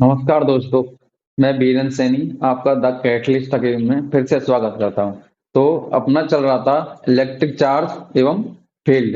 नमस्कार दोस्तों, मैं बीरन सैनी आपका द कैटलिस्ट अकेडमी में फिर से स्वागत करता हूं। तो अपना चल रहा था इलेक्ट्रिक चार्ज एवं फील्ड।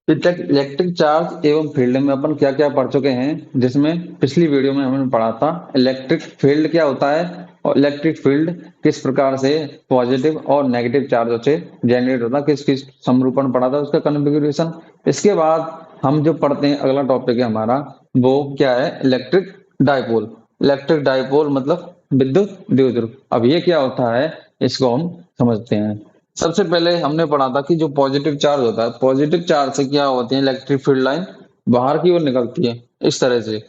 इलेक्ट्रिक चार्ज एवं फील्ड में अपन क्या क्या पढ़ चुके हैं, जिसमें पिछली वीडियो में हमने पढ़ा था इलेक्ट्रिक फील्ड क्या होता है और इलेक्ट्रिक फील्ड किस प्रकार से पॉजिटिव और नेगेटिव चार्जों से जनरेट होता है, किस किस समरूपण पढ़ा था उसका कॉन्फ़िगरेशन। इसके बाद हम जो पढ़ते हैं, अगला टॉपिक है हमारा, वो क्या है, इलेक्ट्रिक डाइपोल। इलेक्ट्रिक डाइपोल मतलब विद्युत द्विध्रुव। अब ये क्या होता है, इसको हम समझते हैं। सबसे पहले हमने पढ़ा था कि जो पॉजिटिव चार्ज होता है, पॉजिटिव चार्ज से क्या होती है, इलेक्ट्रिक फील्ड लाइन बाहर की ओर निकलती है इस तरह से।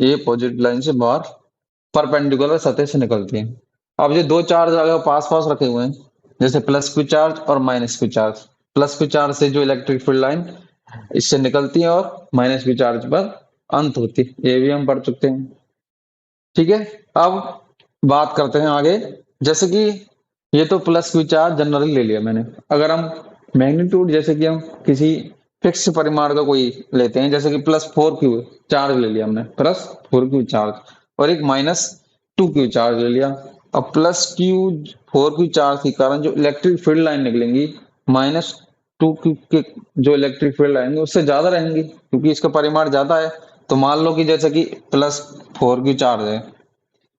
ये पॉजिटिव लाइन से बाहर परपेंडिकुलर सतह से निकलती है। अब ये दो चार्ज अगर पास पास रखे हुए हैं, जैसे प्लस क्यू चार्ज और minus Q charge, plus Q charge से जो इलेक्ट्रिक फील्ड लाइन इससे निकलती है और माइनस क्यू चार्ज पर अंत होती है, ये भी हम पढ़ चुके हैं। ठीक है। अब बात करते हैं आगे। जैसे कि ये तो प्लस क्यू चार्ज जनरली ले लिया मैंने। अगर हम मैग्नीट्यूड, जैसे कि हम किसी फिक्स परिमाण का कोई लेते हैं, जैसे कि प्लस फोर क्यू चार्ज ले लिया हमने, प्लस फोर क्यू चार्ज, और एक माइनस टू क्यू चार्ज ले लिया। अब plus Q four Q charge के कारण जो इलेक्ट्रिक फील्ड लाइन निकलेंगी, माइनस टू क्यू के जो इलेक्ट्रिक फील्ड आएंगे उससे ज्यादा रहेंगी, क्योंकि इसका परिमाण ज्यादा है। तो मान लो कि जैसे कि प्लस फोर क्यू चार्ज है,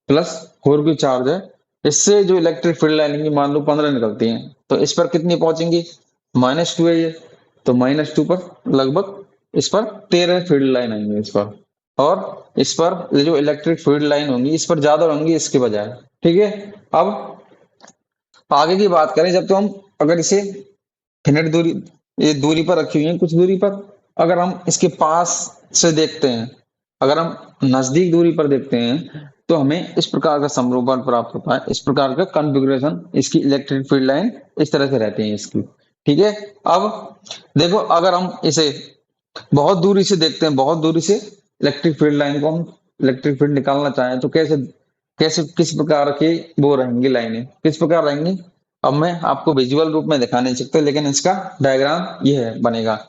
प्लस फोर क्यू चार्ज है, इससे जो इलेक्ट्रिक फील्ड लाइनिंग मान लो 15 निकलती हैं, तो इस पर कितनी पहुंचेंगी, माइनस टू है ये, तो माइनस टू पर लगभग इस पर 13 फील्ड लाइन आएंगे इस पर। और इस पर ये जो इलेक्ट्रिक फील्ड लाइन होंगी इस पर ज्यादा होंगी इसके बजाय। ठीक है। अब आगे की बात करें, जब तो हम अगर इसे फिनिट दूरी, ये दूरी पर रखी हुई है कुछ दूरी पर, अगर हम इसके पास से देखते हैं, अगर हम नजदीक दूरी पर देखते हैं, तो हमें इस प्रकार का समरूपण प्राप्त होता है, इस प्रकार का कॉन्फ़िगरेशन। इसकी इलेक्ट्रिक फील्ड लाइन इस तरह से रहती है इसकी। ठीक है। अब देखो, अगर हम इसे बहुत दूरी से देखते हैं, बहुत दूरी से इलेक्ट्रिक फील्ड लाइन को हम इलेक्ट्रिक फील्ड निकालना चाहें, तो कैसे कैसे किस प्रकार की वो रहेंगी, लाइनें किस प्रकार रहेंगी। अब मैं आपको विजुअल रूप में दिखा नहीं सकता, लेकिन इसका डायग्राम ये है बनेगा।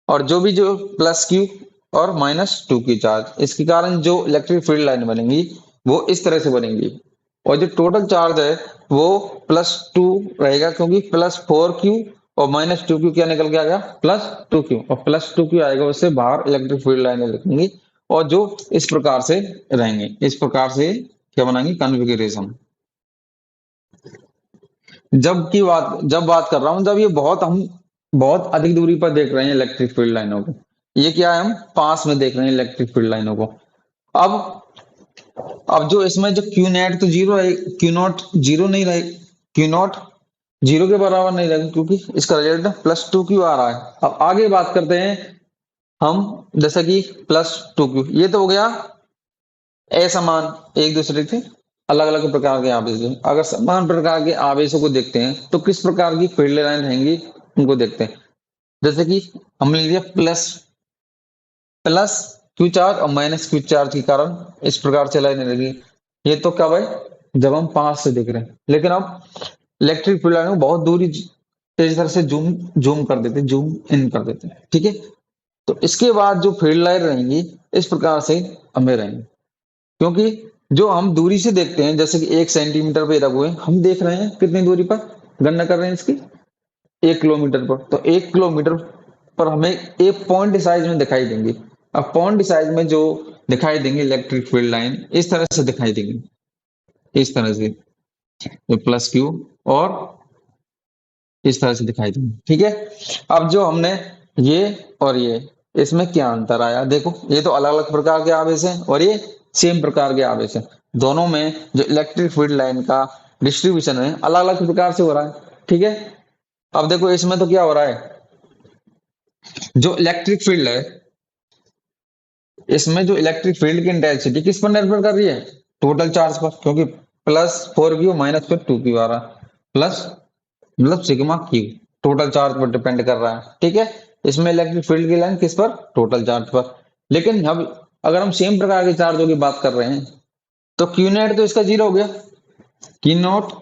और जो भी जो प्लस क्यू और माइनस टू क्यू चार्ज, इसके कारण जो इलेक्ट्रिक फील्ड लाइन बनेंगी वो इस तरह से बनेंगी। और जो टोटल चार्ज है वो प्लस टू रहेगा, क्योंकि प्लस फोर क्यू और माइनस टू क्यू क्या निकल के आ गया, प्लस टू क्यू, और प्लस टू क्यू आएगा, उससे बाहर इलेक्ट्रिक फील्ड लाइनें लिखेंगी। और जो इस प्रकार से रहेंगे, इस प्रकार से क्या बनाएंगे, कॉन्फ़िगरेशन। जब बात कर रहा हूं, जब ये बहुत हम बहुत अधिक दूरी पर देख रहे हैं इलेक्ट्रिक फील्ड लाइनों को, ये क्या है, हम पास में देख रहे हैं इलेक्ट्रिक फील्ड लाइनों को। अब अब जो इसमें जो क्यू नेट तो जीरो है, क्यू नॉट जीरो नहीं रहे, क्यू नॉट जीरो के बराबर नहीं रहेगा, क्योंकि इसका रिजल्ट प्लस टू क्यू आ रहा है। अब आगे बात करते हैं हम, जैसा कि प्लस टू क्यू, ये तो हो गया असमान, एक दूसरे से अलग अलग प्रकार के आवेश हैं। अगर समान प्रकार के आवेशों को देखते हैं तो किस प्रकार की फील्ड लाइन रहेंगी, उनको देखते हैं। जैसे कि हमने लिया प्लस प्लस क्यू चार्ज और माइनस क्यू चार्ज के कारण इस प्रकार से लाइन रहेगी। ये तो कब है, जब हम पास से देख रहे हैं। लेकिन अब इलेक्ट्रिक फील्ड लाइन को बहुत दूरी तेज तरह से जूम जूम कर देते हैं, जूम इन कर देते हैं। ठीक है। तो इसके बाद जो फील्ड लाइन रहेंगी इस प्रकार से हमें रहेंगी, क्योंकि जो हम दूरी से देखते हैं, जैसे कि 1 सेंटीमीटर पे रखे हुए हम देख रहे हैं, कितनी दूरी पर गणना कर रहे हैं इसकी, 1 किलोमीटर पर। तो 1 किलोमीटर पर हमें एक पॉइंट साइज में दिखाई देंगे। अब पॉइंट साइज में जो दिखाई देंगे इलेक्ट्रिक फील्ड लाइन इस तरह से दिखाई देंगी, इस तरह से, प्लस क्यू और इस तरह से दिखाई देंगे। ठीक है। अब जो हमने ये और ये, इसमें क्या अंतर आया, देखो ये तो अलग अलग प्रकार के आवेश हैं और ये सेम प्रकार के आवेश हैं। दोनों में जो इलेक्ट्रिक फील्ड लाइन का डिस्ट्रीब्यूशन है अलग अलग प्रकार से हो रहा है। ठीक है। अब देखो इसमें तो क्या हो रहा है, जो इलेक्ट्रिक फील्ड है, इसमें जो इलेक्ट्रिक फील्ड की इंटेंसिटी किस पर निर्भर कर रही है, टोटल चार्ज पर, क्योंकि प्लस फोर क्यू माइनस फिर टू क्यू आ रहा है, प्लस मतलब सिग्मा क्यू टोटल चार्ज पर डिपेंड कर रहा है। ठीक है। इसमें इलेक्ट्रिक फील्ड की लाइन किस पर, टोटल चार्ज पर। लेकिन अब अगर हम सेम प्रकार के चार्जों की बात कर रहे हैं, तो क्यू नेट तो इसका जीरो हो गया, क्यू नॉट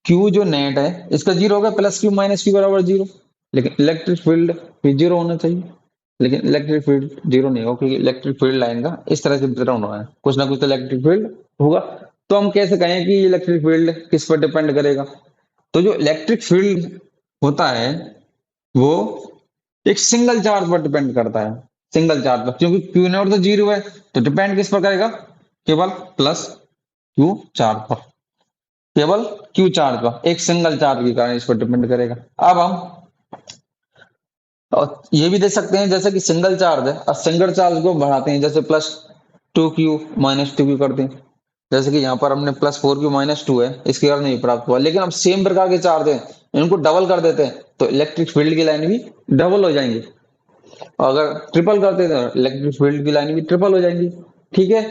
क्यू जो नेट है इसका जीरो हो गया, प्लस क्यू माइनस क्यू बराबर जीरो। लेकिन इलेक्ट्रिक फील्ड भी जीरो होना चाहिए, लेकिन इलेक्ट्रिक फील्ड जीरो नहीं होगा, क्योंकि इलेक्ट्रिक फील्ड लाइन का इस तरह से वितरण हो रहा है, कुछ ना कुछ तो इलेक्ट्रिक फील्ड होगा। तो हम कैसे कहें कि इलेक्ट्रिक फील्ड किस पर डिपेंड करेगा? तो जो इलेक्ट्रिक फील्ड होता है वो एक सिंगल चार्ज पर डिपेंड करता है, सिंगल चार्ज पर, क्योंकि क्यू नॉट तो जीरो है, तो डिपेंड किस पर करेगा? केवल प्लस क्यू चार्ज पर, केवल क्यू चार्ज पर, एक सिंगल चार्ज के कारण इस पर डिपेंड करेगा। अब हम और ये भी देख सकते हैं जैसे कि सिंगल चार्ज है और सिंगल चार्ज को बढ़ाते हैं, जैसे plus two Q minus two Q करते हैं, जैसे कि यहाँ पर हमने plus four Q minus two है, इसके कारण नहीं प्राप्त हुआ, लेकिन अब सेम प्रकार के चार्ज है, इनको डबल कर देते हैं तो इलेक्ट्रिक फील्ड की लाइन भी डबल हो जाएंगी, और अगर ट्रिपल करते हैं तो इलेक्ट्रिक फील्ड की लाइन भी ट्रिपल हो जाएंगी। ठीक है,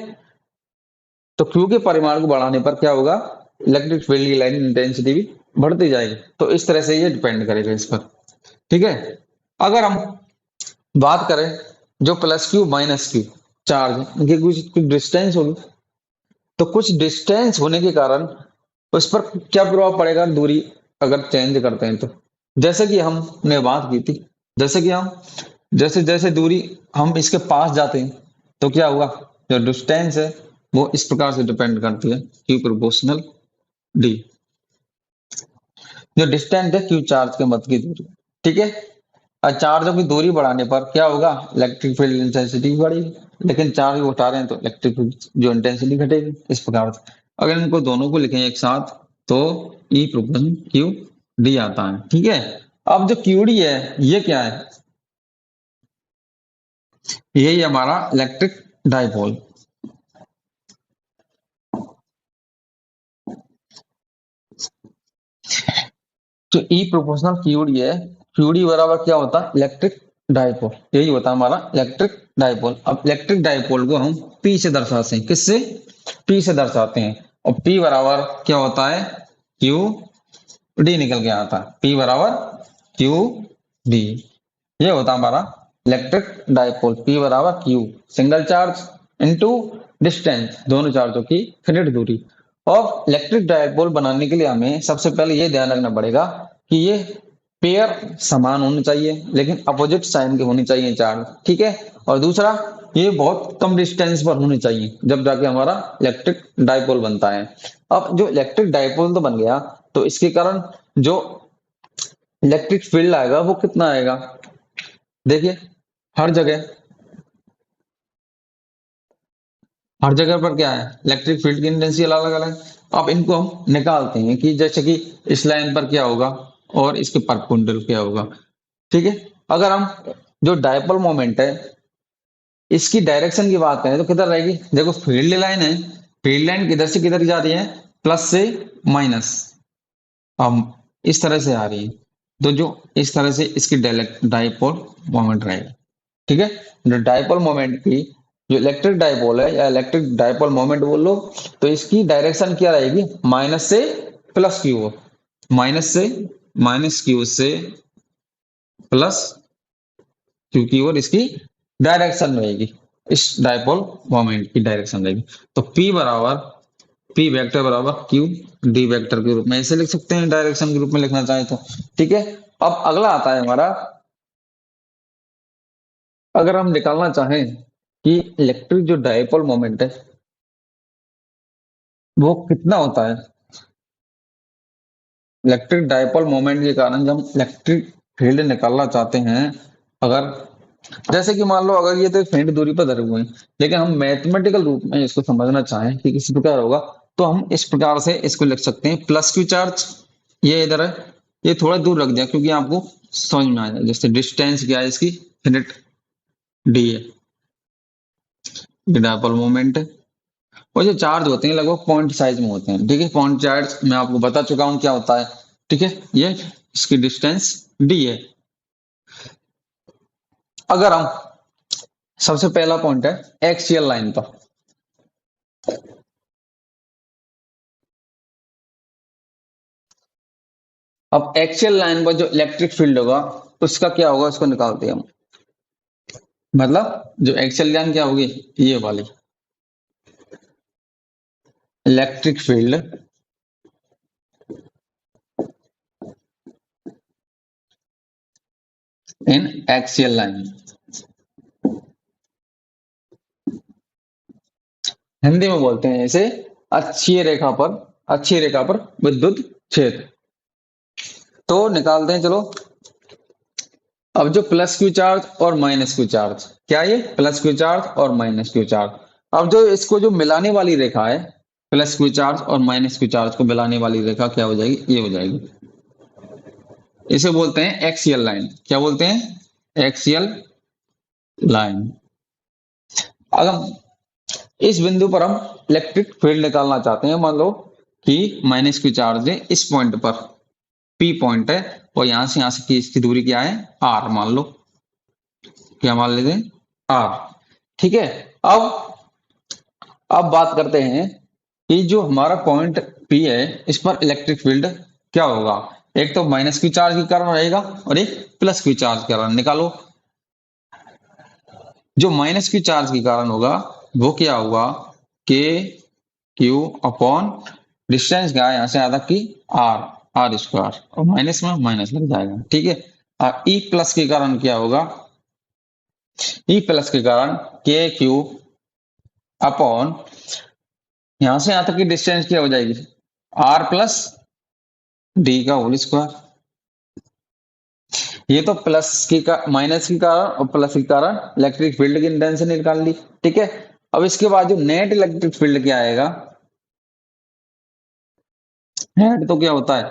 तो क्यू के परिमाण को बढ़ाने पर क्या होगा? इलेक्ट्रिक फील्ड की लाइन इंटेंसिटी भी बढ़ती जाएगी, तो इस तरह से ये डिपेंड करेगा इस पर। ठीक है, अगर हम बात करें जो plus Q minus Q charge है, इनकी कुछ डिस्टेंस होगी, तो कुछ डिस्टेंस होने के कारण उस पर क्या प्रभाव पड़ेगा दूरी अगर चेंज करते हैं तो? जैसे कि हमने बात की थी, जैसे कि हम जैसे जैसे दूरी हम इसके पास जाते हैं तो क्या हुआ? जो डिस्टेंस है वो इस प्रकार से डिपेंड करती है, क्यू प्रोपोर्शनल डी, जो डिस्टेंस है क्यू चार्ज के मध्य की दूरी। ठीक है, और चार्जों की दूरी बढ़ाने पर क्या होगा? इलेक्ट्रिक फील्ड इंटेंसिटी बढ़ेगी, लेकिन चार्ज को हटा रहे हैं तो इलेक्ट्रिक फील्ड जो इंटेंसिटी घटेगी, इस प्रकार से। अगर इनको दोनों को लिखें एक साथ तो ई प्रोपोर्शनल क्यू डी आता है। ठीक है, अब जो क्यू डी है ये क्या है? यही हमारा इलेक्ट्रिक डाइपोल। तो ई प्रोपोर्शनल क्यूडी है, क्यूडी बराबर क्या होता है? इलेक्ट्रिक डाइपोल, यही होता है हमारा इलेक्ट्रिक डाइपोल। अब इलेक्ट्रिक डाइपोल को हम पी से दर्शाते हैं, किससे? पी से दर्शाते हैं, और पी बराबर क्या होता है? क्यू डी निकल के आता है, पी बराबर क्यू डी, ये होता है हमारा इलेक्ट्रिक डाइपोल। पी बराबर Q, single charge into distance, दोनों चार्जों की फिनिट दूरी। और इलेक्ट्रिक डाइपोल बनाने के लिए हमें सबसे पहले ये ध्यान रखना पड़ेगा कि ये पेयर समान होने चाहिए, लेकिन अपोजिट साइन के होने चाहिए चार्ज। ठीक है, और दूसरा ये बहुत कम डिस्टेंस पर होने चाहिए, जब जाके हमारा इलेक्ट्रिक डाइपोल बनता है। अब जो इलेक्ट्रिक डाइपोल तो बन गया, तो इसके कारण जो इलेक्ट्रिक फील्ड आएगा वो कितना आएगा? देखिए, हर जगह हर जगह पर क्या है? इलेक्ट्रिक फील्ड की इंटेंसिटी अलग अलग है। अब इनको हम निकालते हैं कि जैसे कि इस लाइन पर क्या होगा और इसके परपेंडिकुलर क्या होगा। ठीक है, अगर हम जो डायपोल मोमेंट है इसकी डायरेक्शन की बात करें तो किधर रहेगी? देखो, फील्ड लाइन है, फील्ड लाइन किधर से किधर जा रही है? प्लस से माइनस, हम इस तरह से आ रही है, तो जो इस तरह से इसकी डायपोल मोमेंट रहेगा। ठीक है, जो डायपोल मोमेंट की जो इलेक्ट्रिक डायपोल है या इलेक्ट्रिक डायपोल मोमेंट बोल लो, तो इसकी डायरेक्शन क्या रहेगी? माइनस से प्लस की ओर, माइनस की ओर से प्लस क्यू की ओर इसकी डायरेक्शन रहेगी, इस डायपोल मोमेंट की डायरेक्शन रहेगी। तो P बराबर P वेक्टर बराबर क्यू डी वेक्टर के रूप में ऐसे लिख सकते हैं, डायरेक्शन के रूप में लिखना चाहे तो। ठीक है, अब अगला आता है हमारा, अगर हम निकालना चाहें कि इलेक्ट्रिक जो डायपोल मोमेंट है वो कितना होता है, इलेक्ट्रिक डायपोल मोमेंट के कारण जब हम इलेक्ट्रिक फील्ड निकालना चाहते हैं, अगर जैसे कि मान लो अगर ये तो फेंट दूरी पर धरे हुए हैं, लेकिन हम मैथमेटिकल रूप में इसको समझना चाहें कि किस प्रकार होगा, तो हम इस प्रकार से इसको लिख सकते हैं, प्लस क्यू चार्ज ये इधर है, ये थोड़ा दूर रख दिया क्योंकि आपको समझ में आ जाए, जैसे डिस्टेंस क्या है इसकी, फिनिट डी है, डायपोल मोमेंट है। और जो चार्ज होते हैं लगभग पॉइंट साइज में होते हैं। ठीक है, पॉइंट चार्ज मैं आपको बता चुका हूं क्या होता है। ठीक है, ये इसकी डिस्टेंस डी है। अगर हम सबसे पहला पॉइंट है एक्सियल लाइन पर, अब एक्सियल लाइन पर जो इलेक्ट्रिक फील्ड होगा उसका क्या होगा, उसको निकालते हैं हम। मतलब जो एक्सियल लाइन क्या होगी, ये वाली इलेक्ट्रिक फील्ड इन एक्सियल लाइन, हिंदी में बोलते हैं इसे अच्छी रेखा पर विद्युत क्षेत्र। तो निकालते हैं चलो। अब जो प्लस क्यू चार्ज और माइनस क्यू चार्ज, क्या ये प्लस क्यू चार्ज और माइनस क्यू चार्ज। अब जो इसको जो मिलाने वाली रेखा है, प्लस क्यू चार्ज और माइनस क्यू चार्ज को मिलाने वाली रेखा क्या हो जाएगी, ये हो जाएगी। इसे बोलते हैं एक्सियल लाइन। क्या बोलते हैं, एक्सियल लाइन। अगर इस बिंदु पर हम इलेक्ट्रिक फील्ड निकालना चाहते हैं, मान लो कि माइनस क्यू चार्ज है इस पॉइंट पर, पी पॉइंट है, और यहां से की इसकी दूरी क्या है, आर मान लो। क्या मान लेते हैं, आर। ठीक है। अब अब बात करते हैं कि जो हमारा पॉइंट पी है, इस पर इलेक्ट्रिक फील्ड क्या होगा। एक तो माइनस क्यू चार्ज के कारण रहेगा और एक प्लस क्यू चार्ज के कारण। निकालो। जो माइनस क्यू चार्ज के कारण होगा वो क्या होगा, के क्यू अपॉन डिस्टेंस क्या है यहाँ से आधा की आर, आर स्क्वायर, और माइनस में माइनस लग जाएगा। ठीक है। और ई प्लस के कारण क्या होगा, ई प्लस के कारण के क्यू अपॉन यहां से यहां तक की डिस्टेंस क्या हो जाएगी, आर प्लस डी का होल स्क्वायर। ये तो प्लस की का माइनस के कारण और प्लस के कारण इलेक्ट्रिक फील्ड की इंटेंसिटी निकाल ली। ठीक है। अब इसके बाद जो नेट इलेक्ट्रिक फील्ड क्या आएगा, नेट तो क्या होता है,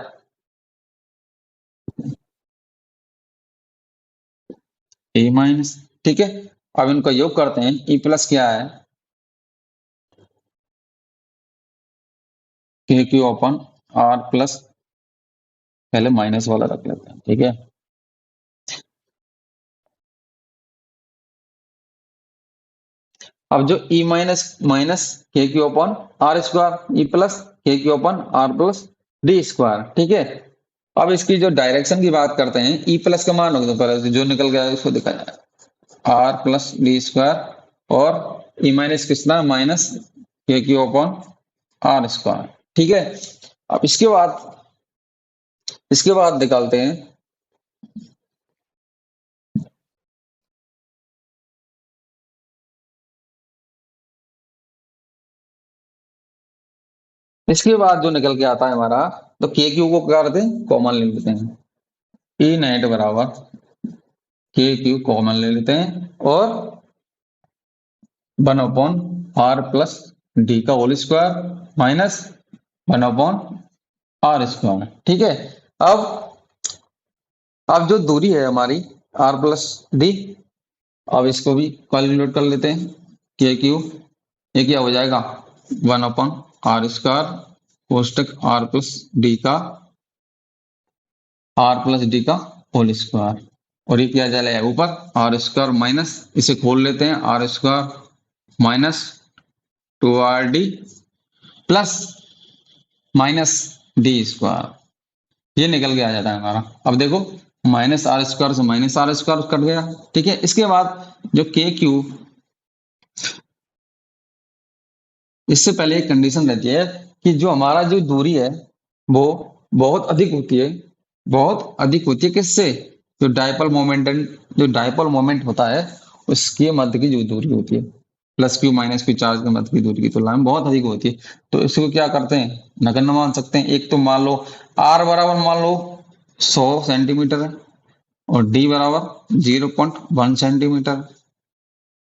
ए माइनस। ठीक है। अब इनका योग करते हैं, ई प्लस क्या है, K Q upon R plus, पहले माइनस वाला रख लेते हैं। ठीक है। अब जो E minus minus K Q upon R square, E plus K Q upon R plus D square. ठीक है। अब इसकी जो डायरेक्शन की बात करते हैं, ई प्लस का मान होगा, तो पहले जो निकल गया है उसको दिखा जाए, आर प्लस डी स्क्वायर, और ई माइनस कितना, minus K Q upon R square. ठीक है। अब इसके बाद निकालते हैं, इसके बाद जो निकल के आता है हमारा, तो के क्यू को क्या करते हैं, कॉमन ले लेते हैं। ई नेट बराबर के क्यू कॉमन ले लेते हैं, और 1/r प्लस डी का whole square minus 1/r square. ठीक है। अब अब जो दूरी है हमारी आर प्लस डी, अब इसको भी कैलकुलेट कर लेते हैं। के क्यू, ये क्या हो जाएगा, 1/r स्क्वायर कोष्टक आर प्लस डी का, आर प्लस डी का होल स्क्वायर, और ये क्या जाएगा ऊपर, आर स्क्वायर माइनस, इसे खोल लेते हैं, R square minus 2r d plus minus D square, ये निकल के आ जाता है हमारा। अब देखो, माइनस आर स्क्वायर से माइनस आर स्क्वायर कट गया। ठीक है। इसके बाद जो के क्यू, इससे पहले एक कंडीशन रहती है कि जो हमारा जो दूरी है वो बहुत अधिक होती है, बहुत अधिक होती है किससे, जो डायपोल मोमेंट, जो डायपोल मोमेंट होता है उसके मध्य की जो दूरी होती है, plus Q minus Q charge के मध्य की दूरी की तुलना में बहुत अधिक होती है। तो इसको क्या करते हैं, नगण्य मान सकते हैं। एक तो मान लो आर बराबर मान लो 100 सेंटीमीटर है, और डी बराबर 0.1 सेंटीमीटर।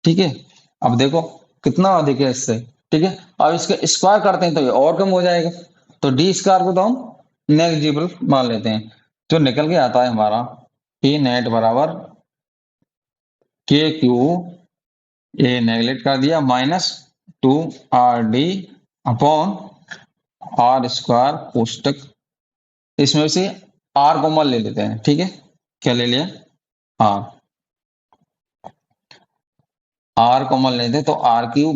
ठीक है। अब देखो कितना अधिक है इससे। ठीक है। अब इसका स्क्वायर करते हैं तो ये और कम हो जाएगा, तो डी स्क्वायर को तो हम नेग्लिजिबल मान लेते हैं। जो निकल के आता है हमारा, ए नेट बराबर के क्यू, ए नेगलेक्ट कर दिया, minus 2r d upon R square कोष्टक, इसमें से आर कॉमन ले लेते हैं। ठीक है। क्या ले लिया, आर, आर कॉमन लेते हैं तो आर क्यू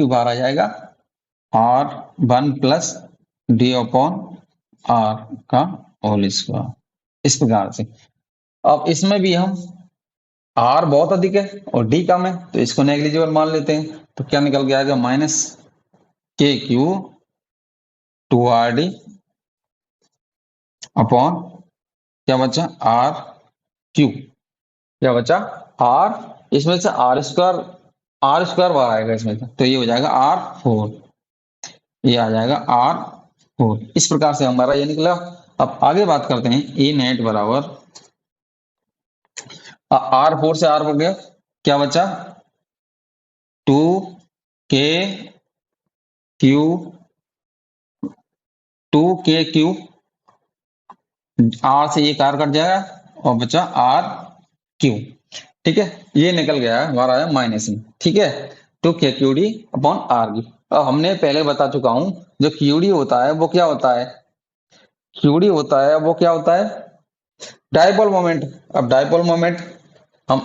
बार आ जाएगा, R 1 plus D upon R का होल स्क्वायर, इस प्रकार से। अब इसमें भी हम, आर बहुत अधिक है और डी कम है, तो इसको नेग्लिजिबल मान लेते हैं। तो क्या निकल के आएगा, minus K Q 2r d upon क्या बचा, आर क्यू, क्या बचा, आर इसमें से आर स्क्वायर बाहर आएगा इसमें से, तो ये हो जाएगा R4, ये आ जाएगा R4। इस प्रकार से हमारा ये निकला। अब आगे बात करते हैं, ई नेट बराबर R4 से R बढ़ गया, क्या बचा 2k क्यू, R से एक R कट जाएगा और बचा RQ। ठीक है, ये निकल गया हमारा है माइनस में। ठीक है, तो QD अपॉन RQ। अब हमने पहले बता चुका हूं, जो QD होता है वो क्या होता है, QD होता है वो क्या होता है, डायपोल मोमेंट। अब डायपोल मोमेंट हम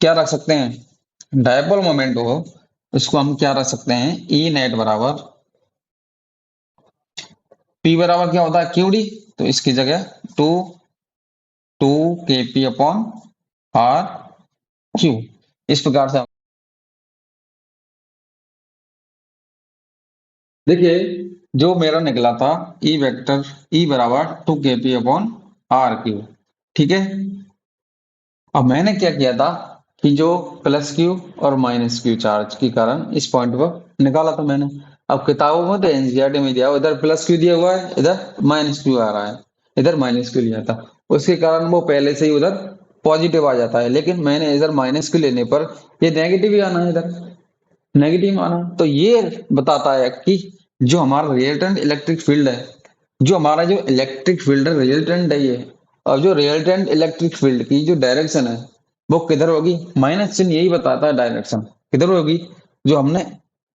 क्या रख सकते हैं, डायपोल मोमेंट हो इसको हम क्या रख सकते हैं, ई नेट बराबर P बराबर क्या होता है QD, तो इसकी जगह two two KP upon RQ। इस प्रकार से देखिए, जो मेरा निकला था ई वेक्टर, ई बराबर 2KP अपॉन RQ। ठीक है, अब मैंने क्या किया था कि जो प्लस क्यू और माइनस क्यू चार्ज के कारण इस पॉइंट पर निकाला था मैंने। अब किताबों में तो एनसीईआरटी में दिया, इधर प्लस क्यू दिया हुआ है, इधर माइनस क्यू आ रहा है, इधर माइनस क्यू लिया था, उसके कारण वो पहले से ही उधर पॉजिटिव आ जाता है। लेकिन मैंने इधर माइनस क्यू लेने पर ये नेगेटिव ही आना है, इधर नेगेटिव आना, तो ये बताता है कि जो हमारा रिजल्टेंट इलेक्ट्रिक फील्ड है, जो हमारा जो इलेक्ट्रिक फील्ड है रिजल्टेंट है ये, और जो रिजल्टेंट इलेक्ट्रिक फील्ड की जो डायरेक्शन है वो किधर होगी, माइनस चिन्ह यही बताता है डायरेक्शन किधर होगी। जो हमने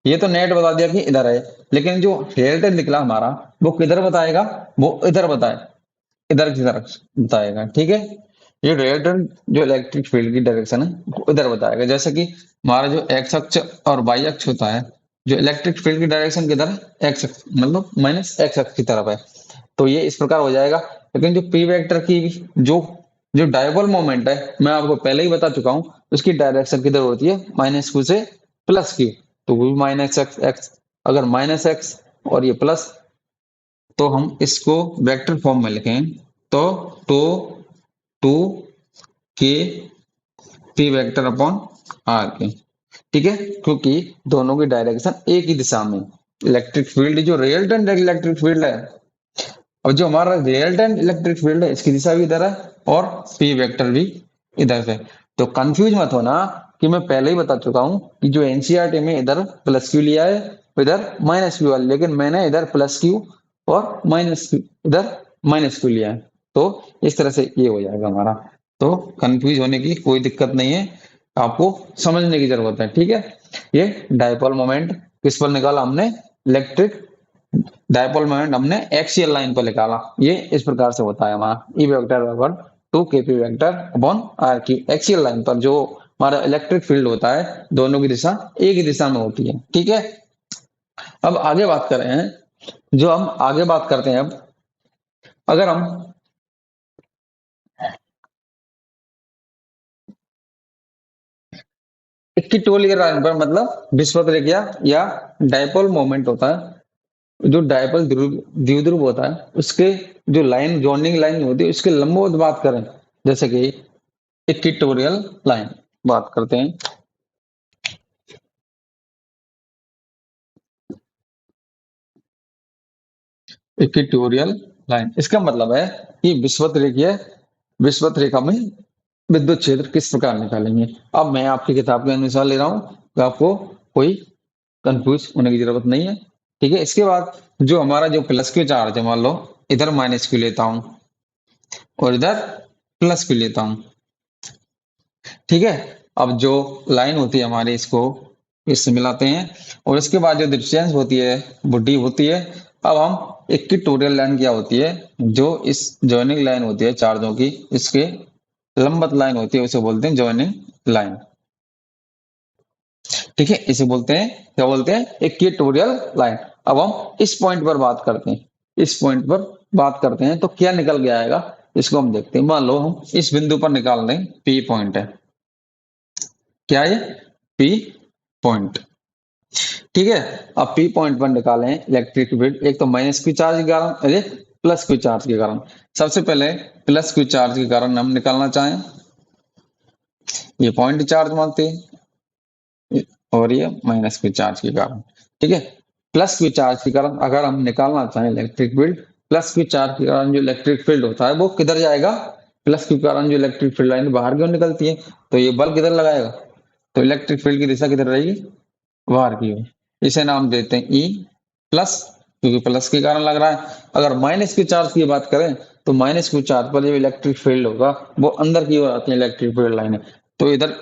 ये तो नेट बता दिया कि इधर है, लेकिन जो रिजल्टेंट निकला हमारा वो किधर बताएगा, वो इधर बताए, इधर की तरफ बताएगा। ठीक है, ये रिजल्टेंट जो इलेक्ट्रिक फील्ड की डायरेक्शन है वो इधर बताएगा। जैसे कि हमारा जो एक्स अक्ष और वाई अक्ष होता है, जो इलेक्ट्रिक फील्ड की डायरेक्शन किधर है, एक्स अक्ष मतलब माइनस एक्स अक्ष की तरफ है, तो ये इस प्रकार हो जाएगा। लेकिन जो पी वेक्टर की जो जो डायपोल मोमेंट है, मैं आपको पहले ही बता चुका हूं, उसकी डायरेक्शन किधर होती है, माइनस क्यू से प्लस क्यू, तो वो भी माइनस एक्स एक्स, अगर माइनस एक्स और ये प्लस, तो हम इसको वेक्टर फॉर्म में लिखें तो टू टू के पी वेक्टर अपॉन आर के। ठीक है, क्योंकि दोनों की डायरेक्शन एक ही दिशा में, इलेक्ट्रिक फील्ड जो रिजल्टेंट इलेक्ट्रिक फील्ड है, और जो हमारा रिजल्टेंट इलेक्ट्रिक फील्ड है इसकी दिशा भी इधर है और पी वेक्टर भी इधर से। तो कंफ्यूज मत होना कि मैं पहले ही बता चुका हूं कि जो एनसीईआरटी में इधर प्लस क्यू लिया है, इधर माइनस क्यू वाली, लेकिन मैंने इधर प्लस क्यू और माइनस क्यू, इधर माइनस क्यू लिया है, तो इस तरह से ये हो जाएगा हमारा। तो कंफ्यूज होने की कोई दिक्कत नहीं है, आपको समझने की जरूरत है। ठीक है, ये डायपोल मोमेंट किस पर निकाला हमने, इलेक्ट्रिक डायपोल मोमेंट हमने एक्सियल लाइन पर निकाला। ये इस प्रकार से होता है हमारा ई वेक्टर बराबर 2KP वेक्टर अपॉन आर की, एक्सियल लाइन पर जो हमारा इलेक्ट्रिक फील्ड होता है दोनों की दिशा एक ही दिशा में होती है। ठीक है, अब आगे बात कर रहे हैं, जो हम आगे बात करते हैं, अब अगर हम इक्विटोरियल लाइन पर मतलब विषुवत रेखा या डायपोल मोमेंट होता है, जो डायपोल द्विध्रुव होता है उसके जो लाइन जॉइनिंग लाइन होती है उसके लंबवत बात करें, जैसे कि इक्विटोरियल लाइन बात करते हैं। इक्वेटोरियल लाइन, इसका मतलब है कि विषुवत रेखा में विद्युत क्षेत्र किस प्रकार निकालेंगे। अब मैं आपकी किताब के अनुसार ले रहा हूं, तो आपको कोई कंफ्यूज होने की जरूरत नहीं है। ठीक है, इसके बाद जो हमारा जो प्लस क्यू चार्ज है, मान लो इधर माइनस क्यू लेता हूं और इधर प्लस क्यू लेता हूं। ठीक है, अब जो लाइन होती है हमारी इसको इससे मिलाते हैं, और इसके बाद जो डिस्टेंस होती है वो डी होती है। अब हम इक्विटोरियल लाइन क्या होती है, जो इस जॉइनिंग लाइन होती है चार्जों की, इसके लंबवत लाइन होती है, उसे बोलते हैं जॉइनिंग लाइन। ठीक है, इसे बोलते हैं, क्या बोलते हैं, इक्वेटोरियल लाइन। अब हम इस पॉइंट पर बात करते हैं, इस पॉइंट पर बात करते हैं तो क्या निकल के आएगा, इसको हम देखते हैं। मान लो हम इस बिंदु पर निकाल दें, पी पॉइंट है, क्या है पी पॉइंट। ठीक है, अब पी पॉइंट पर निकालें इलेक्ट्रिक फील्ड, एक तो माइनस क्यू चार्ज के कारण, अरे प्लस क्यू चार्ज के कारण। सबसे पहले प्लस क्यू चार्ज के कारण हम निकालना चाहें ये पॉइंट चार्ज मानते हैं और ये माइनस क्यू चार्ज के कारण, ठीक है। प्लस क्यू चार्ज के कारण अगर हम निकालना चाहें electric field, plus Q charge के कारण जो इलेक्ट्रिक फील्ड होता है वो किधर जाएगा, प्लस क्यू के कारण जो इलेक्ट्रिक फील्ड लाइन बाहर क्यों निकलती है, तो ये बल किधर लगाएगा, तो इलेक्ट्रिक फील्ड की दिशा किधर रहेगी, बाहर की ओर। इसे नाम देते हैं ई प्लस, क्योंकि प्लस के कारण लग रहा है। अगर माइनस क्यू चार्ज की बात करें तो माइनस क्यू चार्ज पर जो इलेक्ट्रिक फील्ड होगा वो अंदर की ओर आती है इलेक्ट्रिक फील्ड लाइन, तो इधर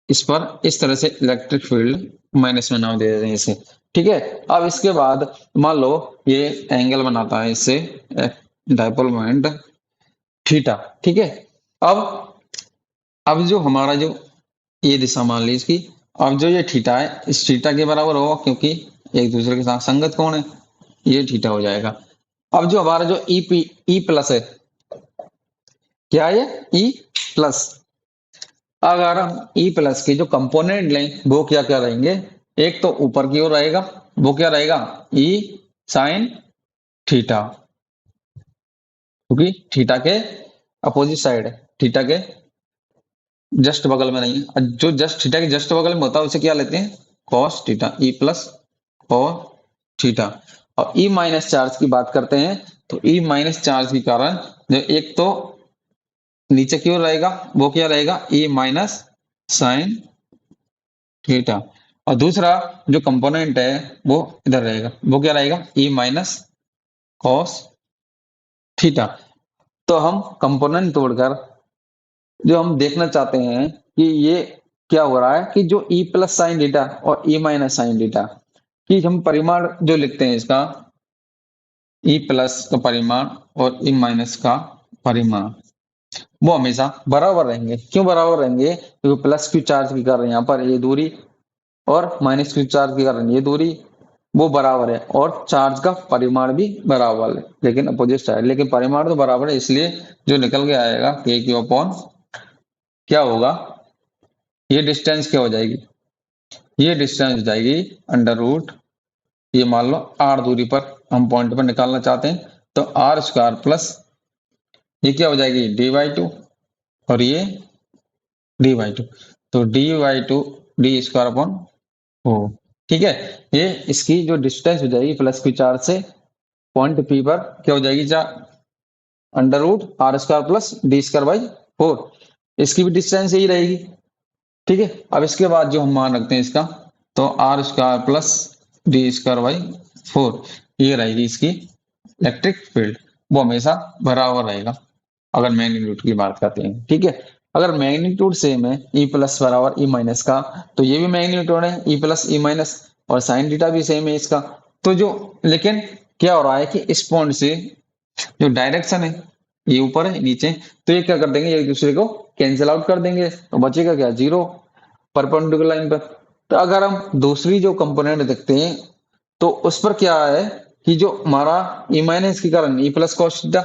इस पर इस तरह से इलेक्ट्रिक फील्ड माइनस में नाम दे देते हैं इसे, ठीक है। अब इसके बाद मान लो ये एंगल बनाता है इससे डाइपोल मोमेंट थीटा, ठीक है। अब अब जो हमारा जो ये दिशा मान ली इसकी, अब जो ये थीटा है इस थीटा के बराबर होगा क्योंकि एक दूसरे के साथ संगत कौन है, ये थीटा हो जाएगा। अब जो हमारा जो ई प्लस है, क्या है ये ई प्लस, अगर हम ई प्लस के जो कंपोनेंट लें वो क्या क्या रहेंगे, एक तो ऊपर की ओर रहेगा, वो क्या रहेगा ई साइन थीटा, क्योंकि थीटा के अपोजिट साइड है, थीटा के जस्ट बगल में नहीं है, और जो जस्ट थीटा के जस्ट बगल में होता है उसे क्या लेते हैं cos theta, E plus cos theta. और ई माइनस चार्ज की बात करते हैं तो ई माइनस चार्ज के कारण जो एक तो नीचे की ओर रहेगा वो क्या रहेगा ई माइनस साइन थीटा, और दूसरा जो कंपोनेंट है वो इधर रहेगा, वो क्या रहेगा ई माइनस कॉस थीटा। तो हम कंपोनेंट तोड़कर जो हम देखना चाहते हैं कि ये क्या हो रहा है कि जो ई प्लस साइन थीटा और ई माइनस साइन थीटा कि हम परिमाण जो लिखते हैं इसका, ई प्लस का परिमाण और ई माइनस का परिमाण वो हमेशा बराबर रहेंगे। क्यों बराबर रहेंगे, क्योंकि प्लस क्यू चार्ज की कारण यहाँ पर ये दूरी और माइनस क्यू चार्ज के कारण ये दूरी वो बराबर है, और चार्ज का परिमाण भी बराबर है लेकिन अपोजिट साइड, लेकिन परिमाण तो बराबर है, इसलिए जो निकल के आएगा के क्यू अपॉन क्या होगा, ये डिस्टेंस क्या हो जाएगी, ये डिस्टेंस हो जाएगी अंडर रूट, ये मान लो आर दूरी पर हम पॉइंट पर निकालना चाहते हैं तो आर स्क्वायर प्लस ये क्या हो जाएगी डी बाई टू, और ये डी बाई टू, तो D by two D square upon हो, ठीक है। ये इसकी जो डिस्टेंस हो जाएगी प्लस क्यू चार्ज से पॉइंट पी पर क्या हो जाएगी under root R square plus D square by four, इसकी भी डिस्टेंस यही रहेगी, ठीक है। अब इसके बाद जो हम मान रखते हैं इसका, तो R square plus D square by four, ये रहेगी इसकी इलेक्ट्रिक फील्ड, वो हमेशा बराबर रहेगा अगर मैग्नीट्यूड की बात करते हैं, ठीक है। अगर मैग्नीट्यूड सेम है ई प्लस बराबर ई माइनस का, तो ये भी मैग्नीट्यूड है ई प्लस ई माइनस, और साइन थीटा भी सेम है इसका, तो जो लेकिन क्या हो रहा है कि इस पॉइंट से जो डायरेक्शन है ये ऊपर है नीचे, तो ये क्या कर देंगे एक दूसरे को कैंसिल आउट कर देंगे, तो बचेगा क्या जीरो परपेंडिकुलर लाइन पर। तो अगर हम दूसरी जो कंपोनेंट देखते हैं तो उस पर क्या है कि जो हमारा ई माइनस के कारण ई प्लस कॉस थीटा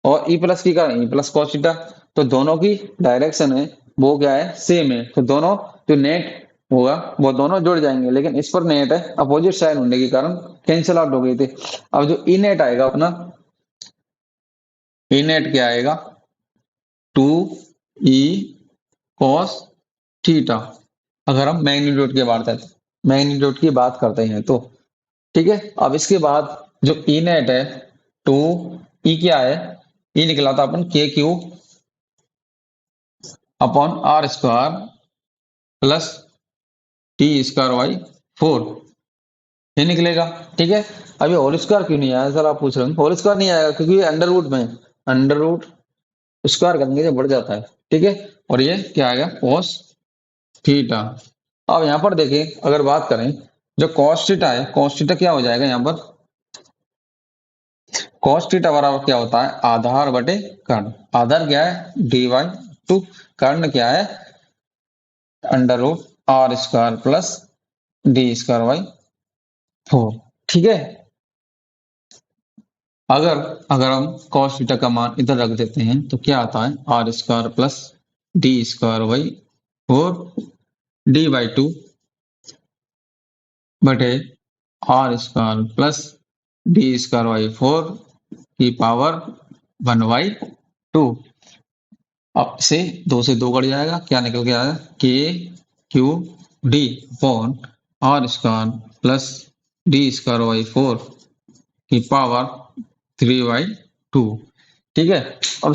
और ई प्लस के कारण ई प्लस कॉस थीटा, तो दोनों की डायरेक्शन है वो क्या है सेम है, तो दोनों जो नेट होगा वो दोनों जुड़ जाएंगे, लेकिन इस पर नेट है अपोजिट साइड होने के कारण कैंसिल आउट हो गए थे। अब जो ई नेट आएगा अपना, ई नेट क्या आएगा टू ई कॉस थीटा, अगर हम मैग्नीट्यूड की बात करते हैं तो, ठीक है। अब इसके बाद जो ई नेट है टू ई क्या है, ई निकला था अपन के Q upon R square plus T square by four, ये निकलेगा, ठीक है। अभी होल स्क्वायर क्यों नहीं आया सर आप पूछ रहे हो, होल स्क्वायर नहीं आएगा क्योंकि अंडर रूट में, अंडर रूट स्क्वायर करने से बढ़ जाता है, ठीक है। और ये क्या आएगा कॉस थीटा। अब यहाँ पर देखें अगर बात करें जो कॉस थीटा है, कॉस थीटा क्या हो जाएगा यहाँ पर, कॉस थीटा बराबर क्या होता है आधार बटे कर्ण, आधार क्या है डी वाई टू, कर्ण क्या है under root R square plus D square by four, ठीक है। अगर अगर हम cos थीटा का मान इधर रख देते हैं तो क्या आता है R square plus D square by four D by two बटे R square plus D square by four की पावर वन बाई टू, अब इसे 2 से 2 कट जाएगा, क्या निकल के आया, K Q D upon R square plus D square by 4 की पावर 3/2। ठीक है। अब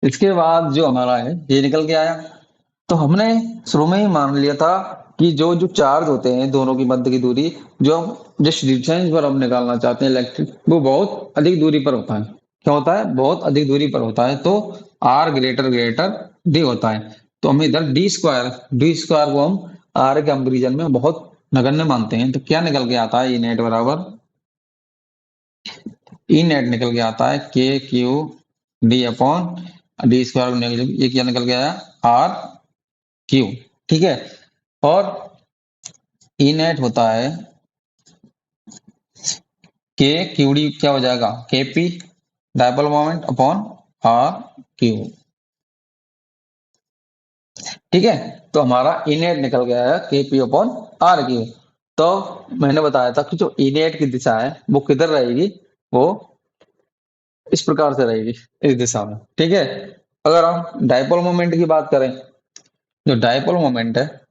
इसके बाद जो हमारा है ये निकल के आया। तो हमने शुरू में ही मान लिया था कि जो जो चार्ज होते हैं दोनों की मध्य की दूरी, जो जिस डिस्टेंस पर हम निकालना चाहते हैं इलेक्ट्रिक, वो बहुत अधिक दूरी पर होता है। क्या होता है, बहुत अधिक दूरी पर होता है। तो आर ग्रेटर ग्रेटर डी होता है। तो हम इधर डी स्क्वायर को हम आर के कंपेरिजन में बहुत नगण्य मानते हैं। तो क्या निकल के आता है, ई नेट बराबर, ई नेट निकल के आता है K Q D upon D square, ये क्या निकल के आया, आर क्यू। ठीक है। और ई नेट होता है के क्यू डी, क्या हो जाएगा, K P dipole moment upon R Q. ठीक है। तो हमारा ई नेट निकल गया है के पी अपॉन आर क्यू। तो मैंने बताया था कि जो ई नेट की दिशा है वो किधर रहेगी, वो इस प्रकार से रहेगी, इस दिशा में। ठीक है। अगर हम डायपोल मोमेंट की बात करें, जो डायपोल मोमेंट है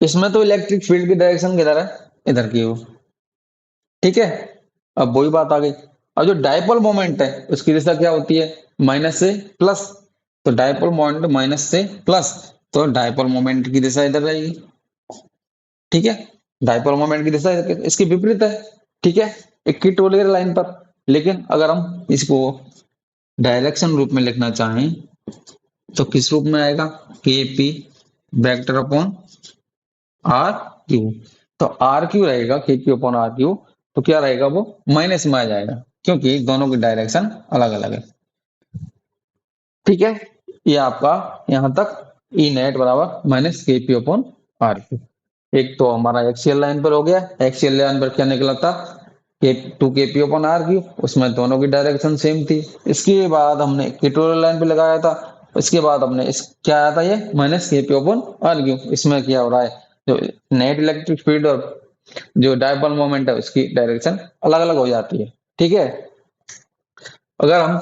इसमें तो इलेक्ट्रिक फील्ड की डायरेक्शन किधर है, इधर की हो। ठीक है। अब वही बात आ गई। अब जो डायपोल मोमेंट है उसकी दिशा क्या होती है, माइनस से प्लस। तो डायपोल मोमेंट माइनस से प्लस, तो डायपोल मोमेंट की दिशा इधर रहेगी। ठीक है। डायपोल मोमेंट की दिशा इसकी विपरीत है। ठीक है, इक्विटोरियल लाइन पर। लेकिन अगर हम इसको डायरेक्शन रूप में लिखना चाहें तो किस रूप में आएगा, K P vector upon R Q. तो आर क्यू रहेगा K Q upon R Q. तो क्या रहेगा, वो माइनस में आ जाएगा, क्योंकि दोनों की डायरेक्शन अलग अलग है। ठीक है। ये आपका यहां तक ई नेट बराबर माइनस के पी अपॉन आर क्यू। एक तो हमारा एक्सियल लाइन पर हो गया। एक्सियल लाइन पर क्या निकला था, के टू के पी अपॉन आर क्यू, उसमें दोनों की डायरेक्शन सेम थी। इसके बाद हमने इक्वेटोरियल लाइन पे लगाया था। इसके बाद हमने इस क्या आया था, ये माइनस के पी अपॉन आर क्यू। इसमें क्या हो रहा है, जो नेट इलेक्ट्रिक फील्ड और जो डायपोल मोमेंट है उसकी डायरेक्शन अलग अलग हो जाती है। ठीक है। अगर हम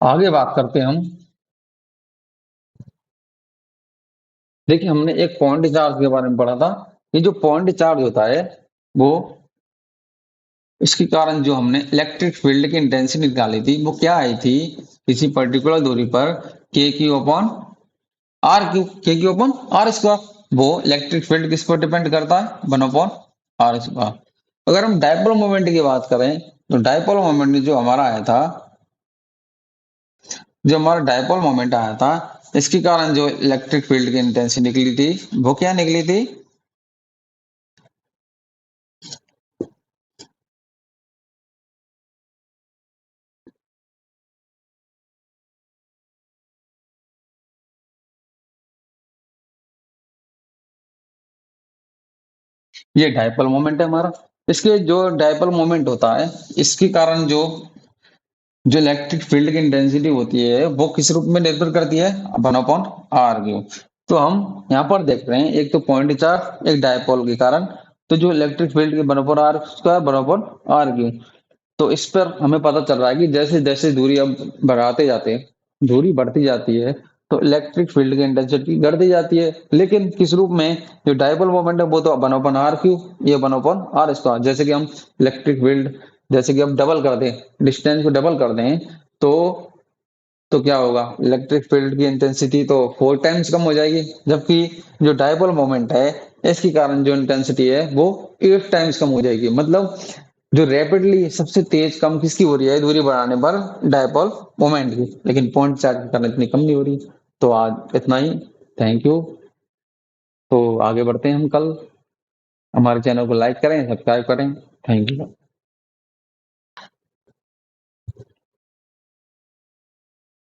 आगे बात करते हैं, हम देखिए हमने एक पॉइंट चार्ज के बारे में पढ़ा था। ये जो पॉइंट चार्ज होता है वो, इसके कारण जो हमने इलेक्ट्रिक फील्ड की इंटेंसिटी निकाली थी वो क्या आई थी, किसी पर्टिकुलर दूरी पर के क्यू अपॉन आर क्यू, के क्यू अपॉन आर स्क्वायर। वो इलेक्ट्रिक फील्ड किस पर डिपेंड करता है, 1 अपॉन आर स्क्वायर। अगर हम डायपोल मोमेंट की बात करें तो डायपोल मोमेंट जो हमारा आया था, जो हमारा डायपोल मोमेंट आया था, इसके कारण जो इलेक्ट्रिक फील्ड की इंटेंसिटी निकली थी वो क्या निकली थी, ये डायपोल मोमेंट है हमारा। इसके जो डायपोल मोमेंट होता है, इसके कारण जो इलेक्ट्रिक फील्ड की इंटेंसिटी होती है वो किस रूप में निर्भर करती है, 1 अपॉन आर क्यू। तो हम यहाँ पर देख रहे हैं, एक तो पॉइंट चार्ज, एक डायपोल के कारण, तो जो इलेक्ट्रिक फील्ड की 1 upon R square, 1 upon R Q. तो इस पर हमें पता चल रहा है कि जैसे जैसे दूरी अब बढ़ाते जाते हैं, दूरी बढ़ती जाती है, तो इलेक्ट्रिक फील्ड की इंटेंसिटी बढ़ती जाती है। लेकिन किस रूप में, जो डायपोल मोमेंट है वो तो 1 अपॉन आर क्यू, ये 1 अपॉन आर स्क्वायर। जैसे कि हम इलेक्ट्रिक फील्ड, जैसे कि हम डबल कर दें, डिस्टेंस को डबल कर दें, तो तो क्या होगा, इलेक्ट्रिक फील्ड की इंटेंसिटी तो 4 टाइम्स कम हो जाएगी। जबकि जो डायपोल मोमेंट है इसके कारण जो इंटेंसिटी है वो 8 टाइम्स कम हो जाएगी। मतलब जो रैपिडली सबसे तेज कम किसकी हो रही है, दूरी बढ़ाने पर, डायपोल मोमेंट की। लेकिन पॉइंट चार्ज के कारण इतनी कम नहीं हो रही। तो आज इतना ही। Thank you. तो आगे बढ़ते हैं हम कल। हमारे चैनल को लाइक करें, सब्सक्राइब करें। Thank you.